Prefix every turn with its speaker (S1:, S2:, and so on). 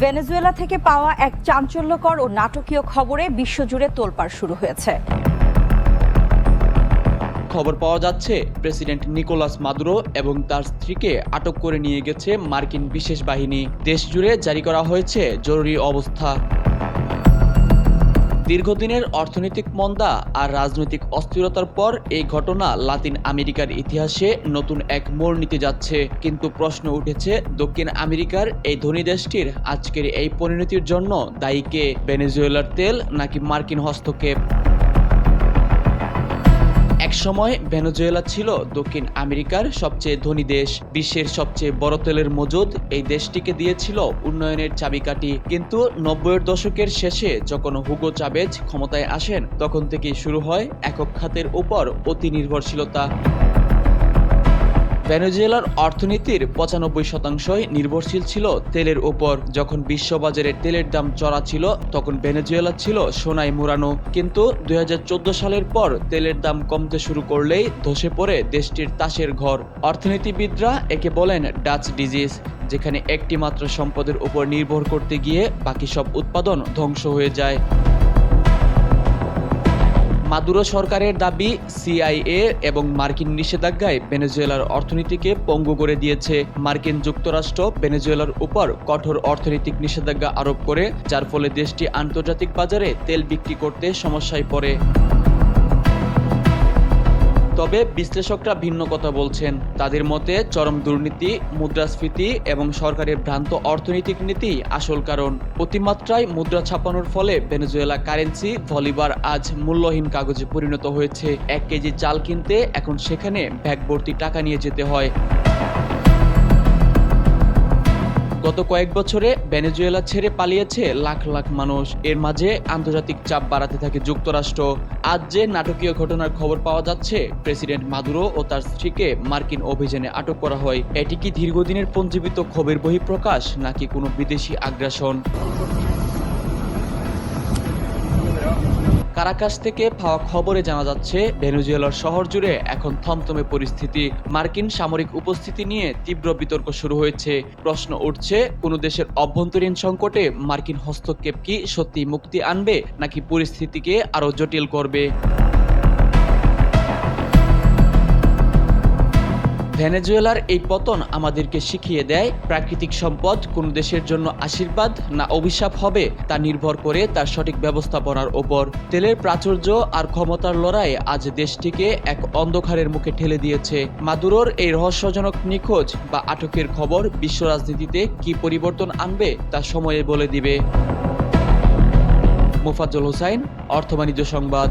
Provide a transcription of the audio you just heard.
S1: Venezuela থেকে পাওয়া এক চাঞ্চল্যকর ও নাটকীয় খবরে বিশ্বজুড়ে তোলপাড় শুরু হয়েছে।
S2: খবর পাওয়া যাচ্ছে প্রেসিডেন্ট নিকোলাস মাদুরো এবং তার স্ত্রীকে আটক করে নিয়ে গেছে মার্কিন বিশেষ বাহিনী। দেশ জুড়ে জারি করা হয়েছে জরুরি অবস্থা। দীর্ঘদিনের অর্থনৈতিক মন্দা আর রাজনৈতিক অস্থিরতার পর এই ঘটনা লাতিন আমেরিকার ইতিহাসে নতুন এক মোড় নিতে যাচ্ছে। কিন্তু প্রশ্ন উঠেছে, দক্ষিণ আমেরিকার এই ধনী দেশটির আজকের এই পরিণতির জন্য দায়ী কে? ভেনেজুয়েলার তেল নাকি মার্কিন হস্তক্ষেপ? একসময় ভেনেজুয়েলা ছিল দক্ষিণ আমেরিকার সবচেয়ে ধনী দেশ। বিশ্বের সবচেয়ে বড় তেলের মজুদ এই দেশটিকে দিয়েছিল উন্নয়নের চাবিকাঠি। কিন্তু 90-এর দশকের শেষে যখন হুগো চাভেজ ক্ষমতায় আসেন, তখন থেকেই শুরু হয় একক খাতের উপর অতি নির্ভরশীলতা। ভেনেজুয়েলার অর্থনীতির 95% নির্ভরশীল ছিল তেলের উপর। যখন বিশ্ববাজারে তেলের দাম চড়া ছিল, তখন ভেনেজুয়েলা ছিল সোনায় মুড়ানো। কিন্তু 2014 সালের পর তেলের দাম কমতে শুরু করলেই ধসে পড়ে দেশটির তাসের ঘর। অর্থনীতিবিদরা একে বলেন ডাচ ডিজিজ, যেখানে একটি মাত্র সম্পদের উপর নির্ভর করতে গিয়ে বাকি সব উৎপাদন ধ্বংস হয়ে যায়। মাদুরো সরকারের দাবি, সিআইএ এবং মার্কিন নিষেধাজ্ঞায় ভেনেজুয়েলার অর্থনীতিকে পঙ্গু করে দিয়েছে। মার্কিন যুক্তরাষ্ট্র ভেনেজুয়েলার উপর কঠোর অর্থনৈতিক নিষেধাজ্ঞা আরোপ করে, যার ফলে দেশটি আন্তর্জাতিক বাজারে তেল বিক্রি করতে সমস্যায় পড়ে। তবে বিশ্লেষকরা ভিন্ন কথা বলছেন। তাদের মতে চরম দুর্নীতি, মুদ্রাস্ফীতি এবং সরকারের ভ্রান্ত অর্থনৈতিক নীতি আসল কারণ। অতিমাত্রায় মুদ্রা ছাপানোর ফলে ভেনেজুয়েলা কারেন্সি বলিভার আজ মূল্যহীন কাগজে পরিণত হয়েছে। 1 কেজি চাল কিনতে এখন সেখানে ব্যাগ ভর্তি টাকা নিয়ে যেতে হয়। গত কয়েক বছরে ভেনেজুয়েলা ছেড়ে পালিয়েছে লাখ লাখ মানুষ। এর মাঝে আন্তর্জাতিক চাপ বাড়াতে থাকে যুক্তরাষ্ট্র। আজ যে নাটকীয় ঘটনার খবর পাওয়া যাচ্ছে, প্রেসিডেন্ট মাদুরো ও তার স্ত্রীকে মার্কিন অভিযানে আটক করা হয়, এটি কি দীর্ঘদিনের পঞ্জীবিত ক্ষোভের বহিঃপ্রকাশ নাকি কোনো বিদেশি আগ্রাসন? কারাকাস থেকে পাওয়া খবরে জানা যাচ্ছে, ভেনেজুয়েলার শহর জুড়ে এখন থমথমে পরিস্থিতি। মার্কিন সামরিক উপস্থিতি নিয়ে তীব্র বিতর্ক শুরু হয়েছে। প্রশ্ন উঠছে, কোনো দেশের অভ্যন্তরীণ সংকটে মার্কিন হস্তক্ষেপ কি সত্যি মুক্তি আনবে নাকি পরিস্থিতিকে আরও জটিল করবে? ভেনেজুয়েলার এই পতন আমাদেরকে শিখিয়ে দেয়, প্রাকৃতিক সম্পদ কোন দেশের জন্য আশীর্বাদ না অভিশাপ হবে তা নির্ভর করে তার সঠিক ব্যবস্থাপনার ওপর। তেলের প্রাচুর্য আর ক্ষমতার লড়াই আজ দেশটিকে এক অন্ধকারের মুখে ঠেলে দিয়েছে। মাদুরোর এই রহস্যজনক নিখোঁজ বা আটকের খবর বিশ্ব রাজনীতিতে কি পরিবর্তন আনবে তা সময়ে বলে দিবে। মোফাজ্জল হোসাইন, অর্থ বাণিজ্য সংবাদ।